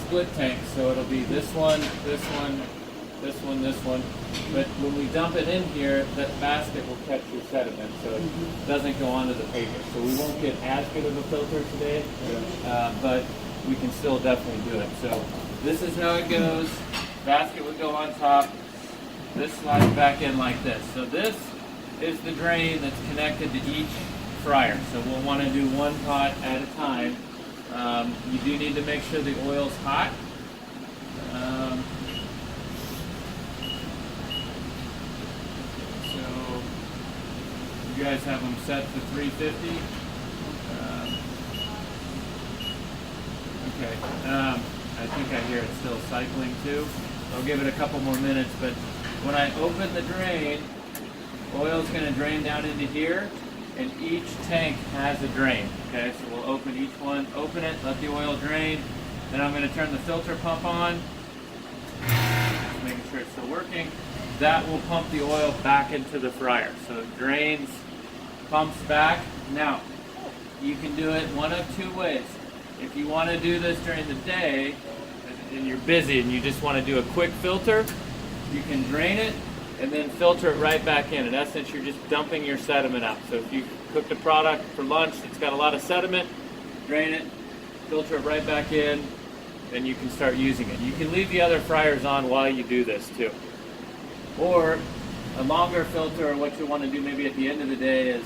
split tanks, so it'll be this one, this one, this one, this one. But when we dump it in here, that basket will catch your sediment, so it doesn't go onto the paper. So we won't get as good of a filter today, but we can still definitely do it. So this is how it goes. Basket would go on top. This slides back in like this. So this is the drain that's connected to each fryer. So we'll want to do one pot at a time. You do need to make sure the oil's hot. So you guys have them set to 350. Okay. I think I hear it still cycling too. I'll give it a couple more minutes, but when I open the drain, oil's going to drain down into here, and each tank has a drain. Okay, so we'll open each one, open it, let the oil drain. Then I'm going to turn the filter pump on, just making sure it's still working. That will pump the oil back into the fryer. So it drains, pumps back. Now, you can do it one of two ways. If you want to do this during the day, and you're busy and you just want to do a quick filter, you can drain it and then filter it right back in. In essence, you're just dumping your sediment out. So if you cooked a product for lunch that's got a lot of sediment, drain it, filter it right back in, then you can start using it. You can leave the other fryers on while you do this too. Or a longer filter, or what you want to do maybe at the end of the day, is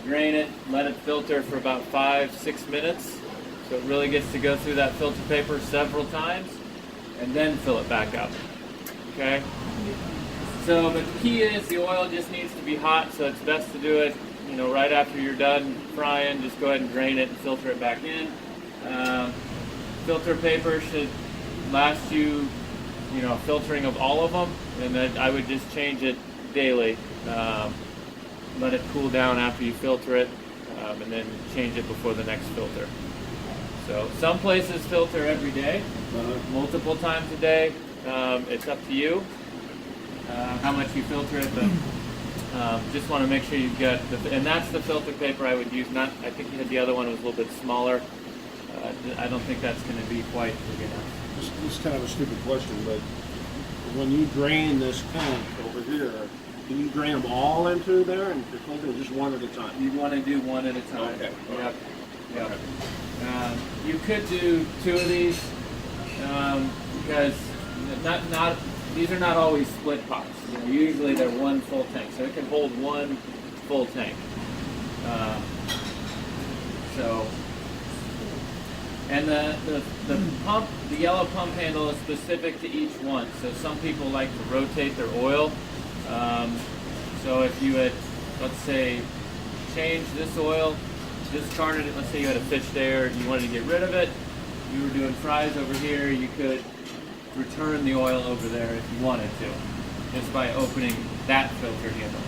drain it, let it filter for about 5-6 minutes. So it really gets to go through that filter paper several times, and then fill it back up. Okay? So, but the key is the oil just needs to be hot, so it's best to do it, right after you're done frying. Just go ahead and drain it and filter it back in. Filter paper should last you, filtering of all of them, and then I would just change it daily. Let it cool down after you filter it, and then change it before the next filter. So some places filter every day, multiple times a day. It's up to you how much you filter it, but just want to make sure you've got and that's the filter paper I would use. I think you had the other one, it was a little bit smaller. I don't think that's going to be quite big enough. This is kind of a stupid question, but when you drain this tank over here, can you drain them all into there and you're filtering just one at a time? You want to do one at a time. Okay. Yep. Yep. Okay. You could do 2 of these because these are not always split pots. Usually they're one full tank, so it can hold one full tank. And the pump, the yellow pump handle is specific to each one. So some people like to rotate their oil. So if you had, let's say, changed this oil, discarded it, let's say you had a fish there and you wanted to get rid of it, you were doing fries over here, you could return the oil over there if you wanted to, just by opening that filter handle.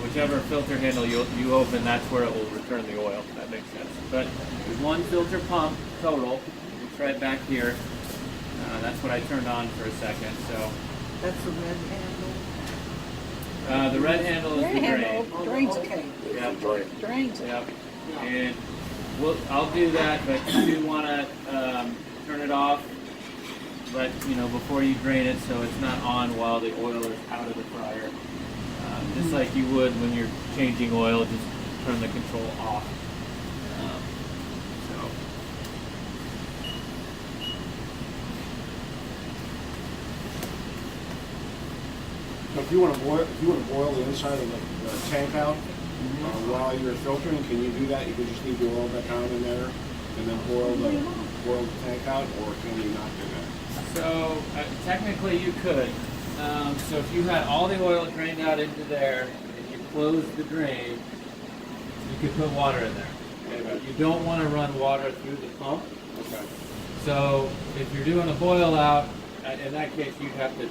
Whichever filter handle you open, that's where it will return the oil. That makes sense. But there's one filter pump total. It's right back here. That's what I turned on for a second. So that's the red handle. the red handle is the drain. Drain's okay. Yeah, Drain's okay. yep. And I'll do that, but you do want to turn it off, but before you drain it, so it's not on while the oil is out of the fryer. Just like you would when you're changing oil, just turn the control off. Now, if you want to boil the inside of the tank out while you're filtering, can you do that? You can just leave the oil back on in there and then boil the tank out, or can you not do that? So technically you could. So if you had all the oil drained out into there and you closed the drain, you could put water in there. Okay, but you don't want to run water through the pump. Okay. So if you're doing a boil out, in that case you'd have to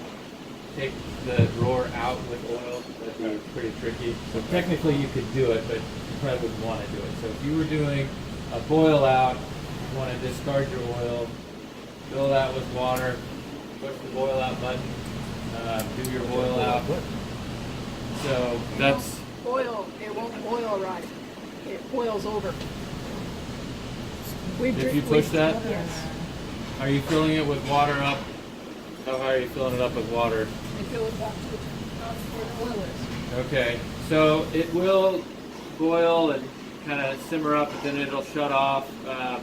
take the drawer out with oil. That'd be pretty tricky. So technically you could do it, but you probably wouldn't want to do it. So if you were doing a boil out, you want to discard your oil, fill that with water, push the boil out button, do your boil out. So that's It won't boil right. It boils over. if you push that. Yes. Are you filling it with water up? How high are you filling it up with water? I fill it back to where the oil is. Okay, so it will boil and kind of simmer up, but then it'll shut off.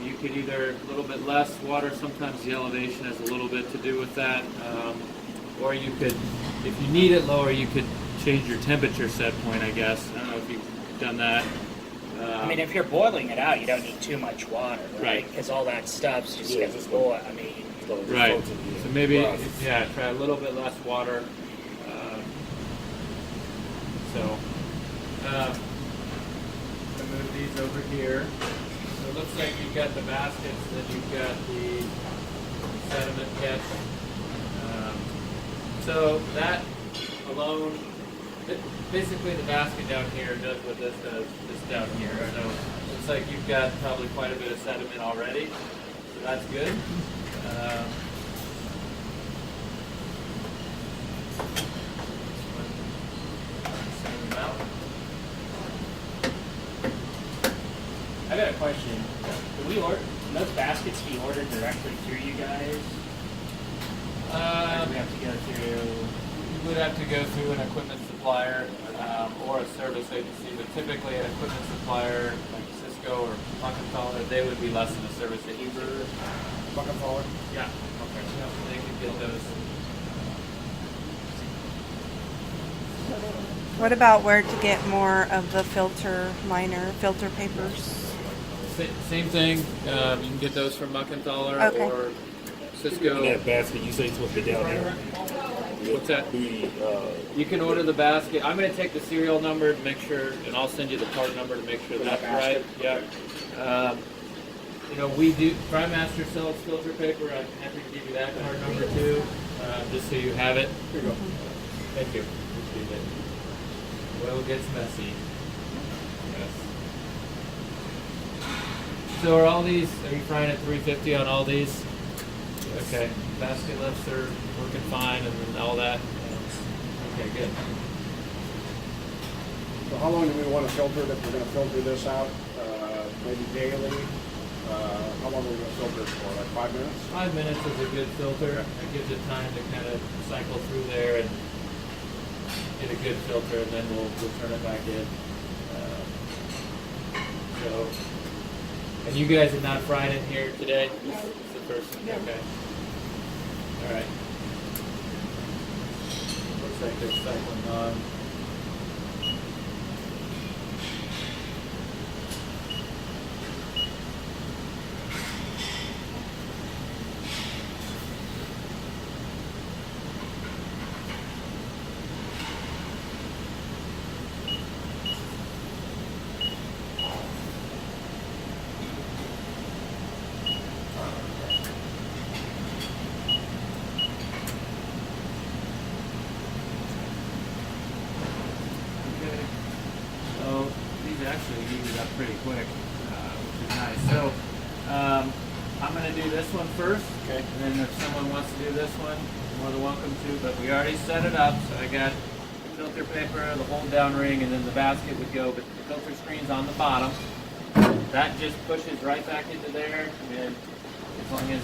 You could either a little bit less water. Sometimes the elevation has a little bit to do with that, or you could, if you need it lower, you could change your temperature set point. I guess I don't know if you've done that. I mean, if you're boiling it out, you don't need too much water, right? Right. Because all that stuff's just gonna boil. I mean, Right. So maybe, yeah, try a little bit less water. I move these over here. So it looks like you've got the baskets, then you've got the sediment catch. So that alone, basically the basket down here does what this does, this down here. So looks like you've got probably quite a bit of sediment already, so that's good. Same amount. I got a question. Can we order can those baskets be ordered directly through you guys? Or do we have to go through? You would have to go through an equipment supplier or a service agency, but typically an equipment supplier like Cisco or Muckenthaler, they would be less than a service agency. Muckenthaler? Yeah. Okay. Yeah, they could get those. What about where to get more of the filter papers? Same thing. You can get those from Muckenthaler Okay. or Cisco. That basket you say it's supposed to be down there. What's that? The You can order the basket. I'm going to take the serial number to make sure, and I'll send you the part number to make sure that's right. Yeah. You know, we do. Frymaster sells filter paper. I'm happy to give you that part number too, just so you have it. Here you go. Thank you. Appreciate it. Oil gets messy. Yes. So are all these? Are you frying at 350 on all these? Okay. Basket lifts are working fine, and then all that. Okay, good. So how long do we want to filter it if we're going to filter this out? Maybe daily? How long are we going to filter it for? Like 5 minutes? 5 minutes is a good filter. It gives it time to kind of cycle through there and get a good filter, and then we'll turn it back in. And you guys have not fried in here today? This is the first. Okay. All right. Looks like they're cycling on. So these actually heated up pretty quick, which is nice. So I'm going to do this one first, Okay. and then if someone wants to do this one, you're more than welcome to. But we already set it up, so I got filter paper, the hold down ring, and then the basket would go, but the filter screen's on the bottom. That just pushes right back into there, and as long as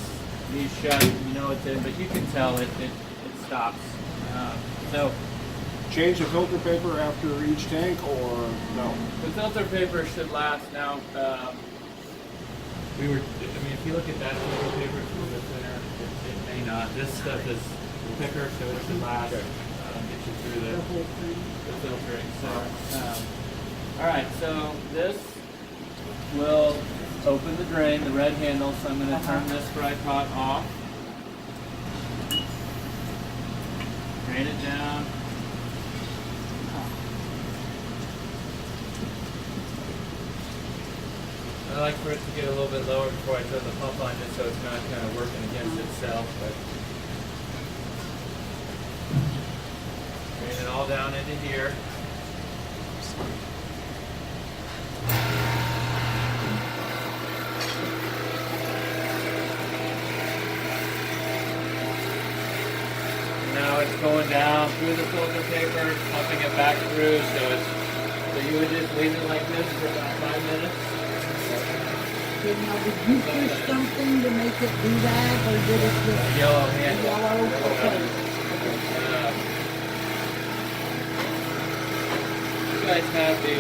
these shut, you know it's in, but you can tell it stops. So Change the filter paper after each tank or no? the filter paper should last now. If you look at that filter paper, it's a little bit thinner. It may not. This stuff is thicker, so it should last. Okay. Get you through the filtering. So, all right. So this will open the drain, the red handle. So I'm going to turn this fry pot off. Drain it down. I like for it to get a little bit lower before I turn the pump on, just so it's not kind of working against itself. But drain it all down into here. Now it's going down through the filter paper, pumping it back through. So you would just leave it like this for about 5 minutes. Okay, now did you push something to make it do that, or did it just Yellow handle. yellow? Okay. You guys have the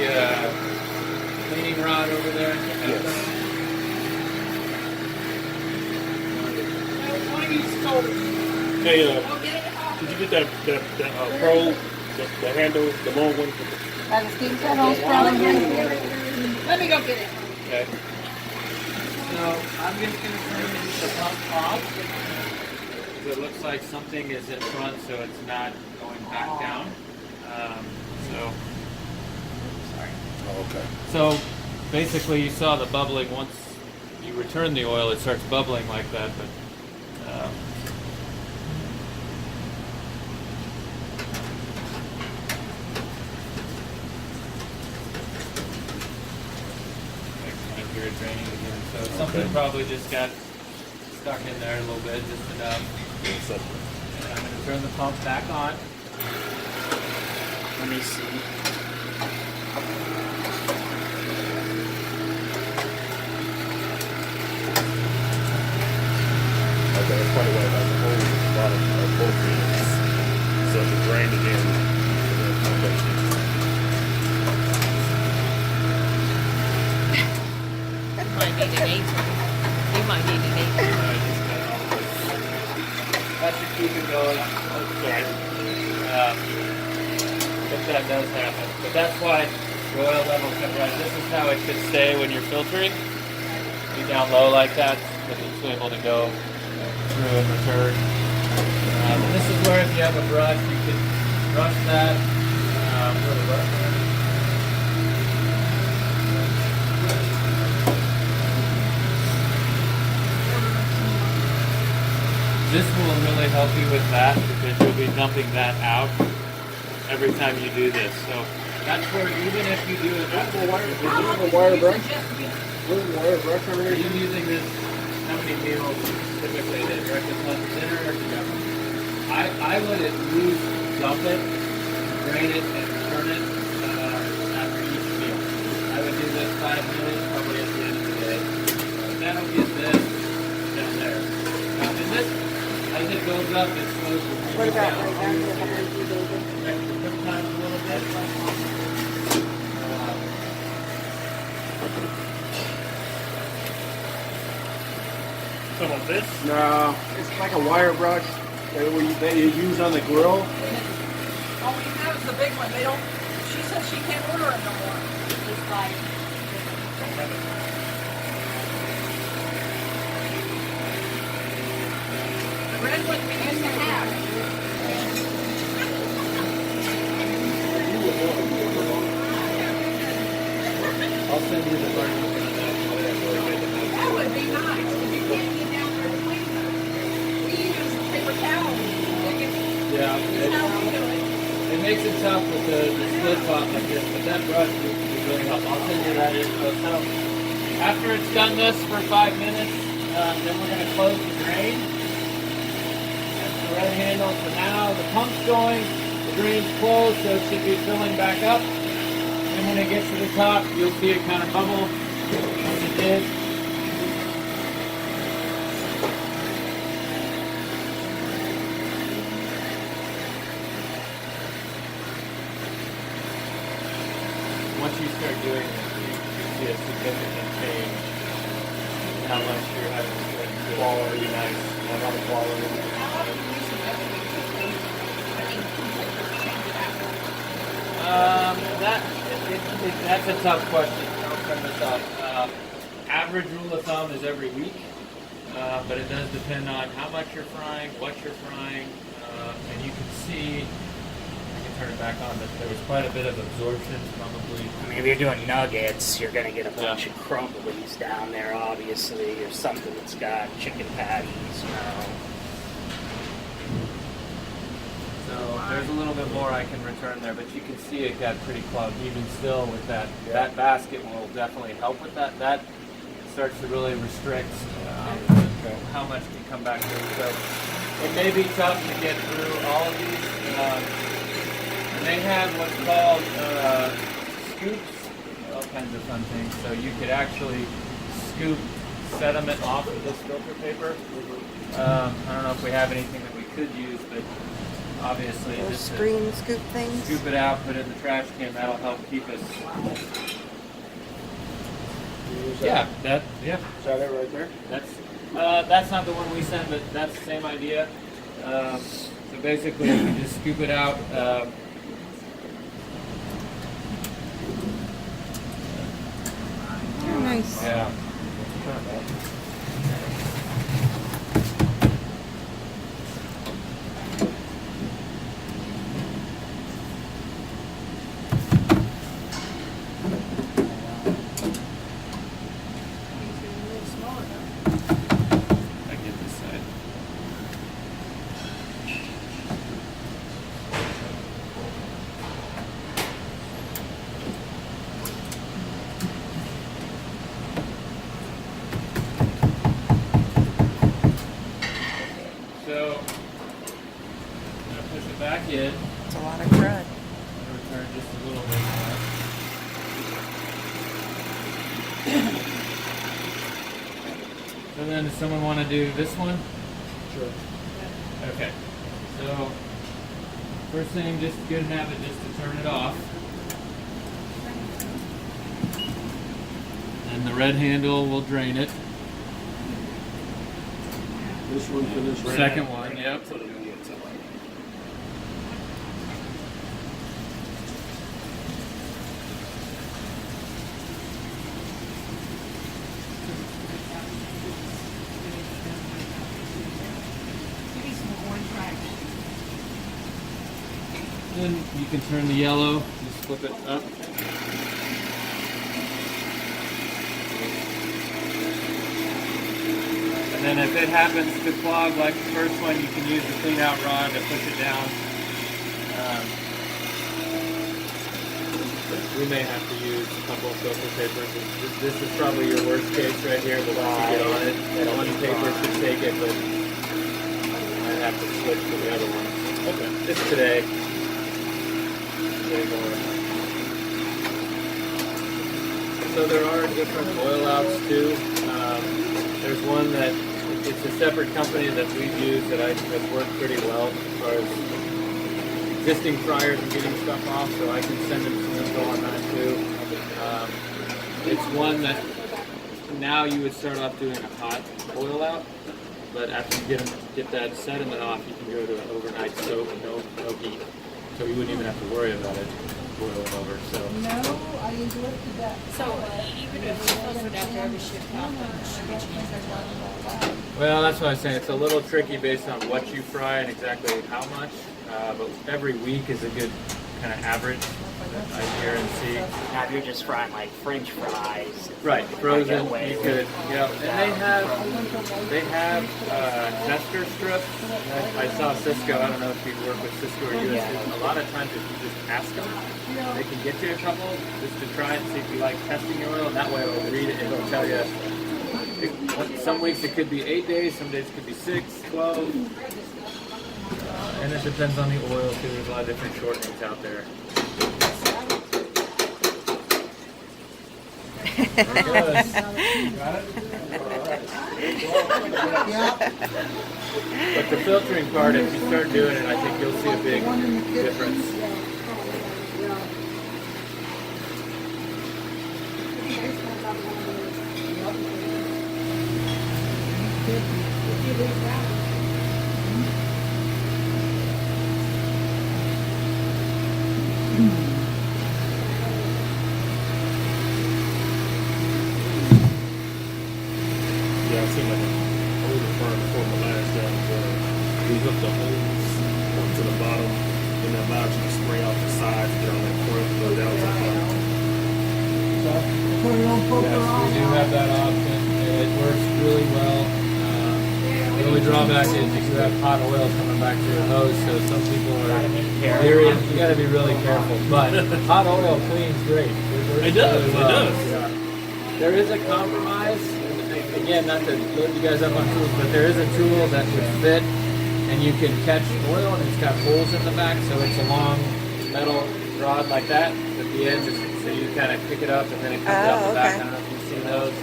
cleaning rod over there? Yes. One of you stole it. Hey, Go get it off. did you get that pro, the handle, the long one? By the steam pedals, probably. Let me go get it. Okay. So I'm just going to turn the pump off. It looks like something is in front, so it's not going back down. So, sorry. Oh, okay. So basically, you saw the bubbling. Once you return the oil, it starts bubbling like that. But next time you're draining again. So something probably just got stuck in there a little bit, just enough. And I'm going to turn the pump back on. Let me see. Okay, that's probably why about the whole bottom of both units. So if it drained again, You might need an apron. You might need an apron. That should keep it going. If that does happen. But that's why the oil level kept right. This is how it should stay when you're filtering. Be down low like that, because it's able to go through and return. And this is where if you have a brush, you can brush that. Where the brush is. This will really help you with that because you'll be dumping that out every time you do this. So that's where even if you do it, that's where Is it a wire brush? Just Is it a wire brush over are here? you using this? How many meals typically did breakfast, lunch, dinner, or together? I would at least dump it, drain it, and turn it after each meal. I would do this 5 minutes probably at the end of the day. That'll get this down there. And this, as it goes up, it slows the What about down. right down here behind you, David? Sometimes a little bit. some of this. No, it's like a wire brush that you use on the grill. all we have is the big one. They don't. She said she can't order it no more. It's like. The red one we used to have. I'll send you the burn on that. That would be nice. If you can't get down there to clean them, we use paper towels. Yeah, That's how we do it. it makes it tough with the split top like this, but that brush would really help. I'll send you that info. So after it's done this for 5 minutes, then we're going to close the drain. That's the red handle for now. The pump's going, the drain's closed, so it should be filling back up. And when it gets to the top, you'll see it kind of bubble as it did. Once you start doing this, you see a significant change in how much you're having to do. Quality, nice. A lot of quality. That's a tough question. I'll turn this up. Average rule of thumb is every week, but it does depend on how much you're frying, what you're frying, and you can see. I can turn it back on, but there was quite a bit of absorption, probably. I mean, if you're doing nuggets, you're gonna get a bunch Yeah. of crumblies down there, obviously, or something that's got chicken patties, you know. So there's a little bit more I can return there, but you can see it got pretty clogged. Even still with that, that basket will definitely help with that. That starts to really restrict how much can come back through. So it may be tough to get through all of these. And they have what's called scoops, all kinds of fun things. So you could actually scoop sediment off of this filter paper. I don't know if we have anything that we could use, but obviously Those just to screen scoop things. scoop it out, put it in the trash can. That'll help keep us. Is Yeah, that yeah. Is that it right there? That's not the one we sent, but that's the same idea. So basically, you can just scoop it out. Oh, nice. Yeah. I get this side. So, I'm gonna push it back in. It's a lot of crud. Return just a little bit more. So then, does someone want to do this one? Sure. Okay. So, first thing, just good habit, just to turn it off. And the red handle will drain it. This one for this right Second one, yep. Maybe some orange rice. Then you can turn the yellow, just flip it up. And then if it happens to clog like the first one, you can use the clean out rod to push it down. We may have to use a couple of filter papers. This is probably your worst case right here, but once you get on it, one paper should take it, but I have to switch to the other one. Okay. Just today. So there are different oil outs too. There's one that it's a separate company that we've used that's worked pretty well as far as existing fryers and getting stuff off. So I can send them some info on that too. It's one that now you would start off doing a hot oil out, but after you get that sediment off, you can go to an overnight soak, no heat. So you wouldn't even have to worry about it boiling over. So No, I enjoyed that. So even if it's posted after every shift, how much should we change that? well, that's what I was saying. It's a little tricky based on what you fry and exactly how much. But every week is a good kind of average I hear and see. Now, if you're just frying like French fries, Right, frozen. away You with could, yeah. And they have tester strips. I saw Cisco. I don't know if you work with Cisco or US. A lot of times, if you just ask them, they can get you a couple just to try and see if you like testing your oil. And that way, it'll read it and it'll tell you. Some weeks it could be 8 days. Some days it could be 6, 12. And it depends on the oil too. There's a lot of different shortenings out there. Good. But the filtering part, if you start doing it, I think you'll see a big difference. Yeah, I've seen like an older firm before my last job where we hooked the hose up to the bottom and it allowed you to spray off the sides to get on that front, but that was like Yes, we do have that option. It works really well. The only drawback is if you have hot oil coming back to your hose, so some people are leery. You got to be really careful. But hot oil cleans great. It does, really it well. does. Yeah. There is a compromise. Again, not to load you guys up on tools, but there is a tool that would fit, and you can catch oil, and it's got holes in the back, so it's a long metal rod like that. At the end, so you kind of pick it up, and then it comes out the back. I don't know if you've seen those.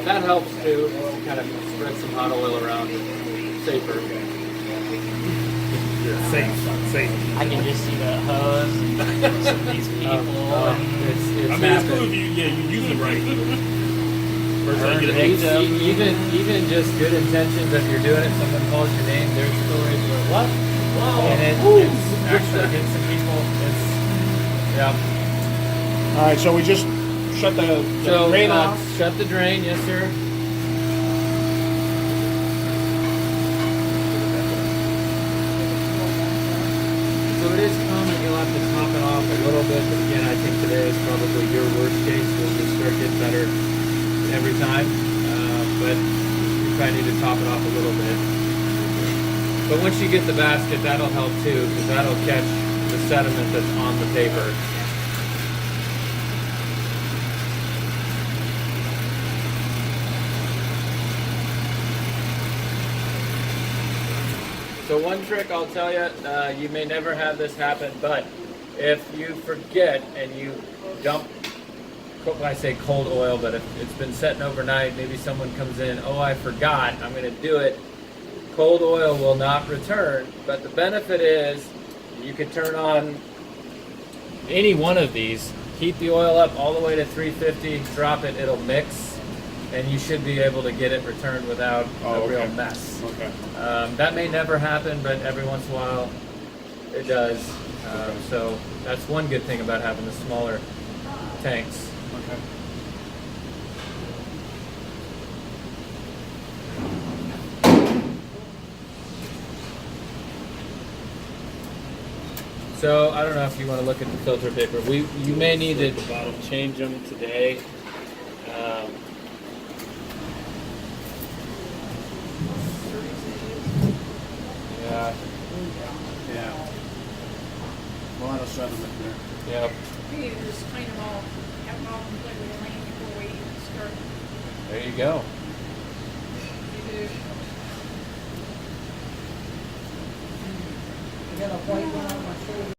that helps too. Kind of spread some hot oil around. Safer. Yeah, safe. I can just see the hose and some of these people. It's I mean, it's cool happened. if you use it right. First time you get a Even just good intentions, if you're doing it, someone calls your name, there's stories where what? Whoa. And it's actually against some people. It's yeah. All right, so we just shut the drain off. Shut the drain, yes sir. So it is common, you'll have to top it off a little bit, but again, I think today is probably your worst case. We'll just start getting better every time, but you probably need to top it off a little bit. But once you get the basket, that'll help too, because that'll catch the sediment that's on the paper. So one trick I'll tell you, you may never have this happen, but if you forget and you dump, I say cold oil, but if it's been setting overnight, maybe someone comes in, oh, I forgot, I'm going to do it. Cold oil will not return, but the benefit is you could turn on any one of these, heat the oil up all the way to 350, drop it, it'll mix, and you should be able to get it returned without a real mess. Okay. That may never happen, but every once in a while it does. So that's one good thing about having the smaller tanks. Okay. So I don't know if you want to look at the filter paper. You may need to change them today. Yeah. Yeah. A lot of sediment there. Yep. We need to just clean them all, have them all completely clean before we start. There you go. You do. You got a white one on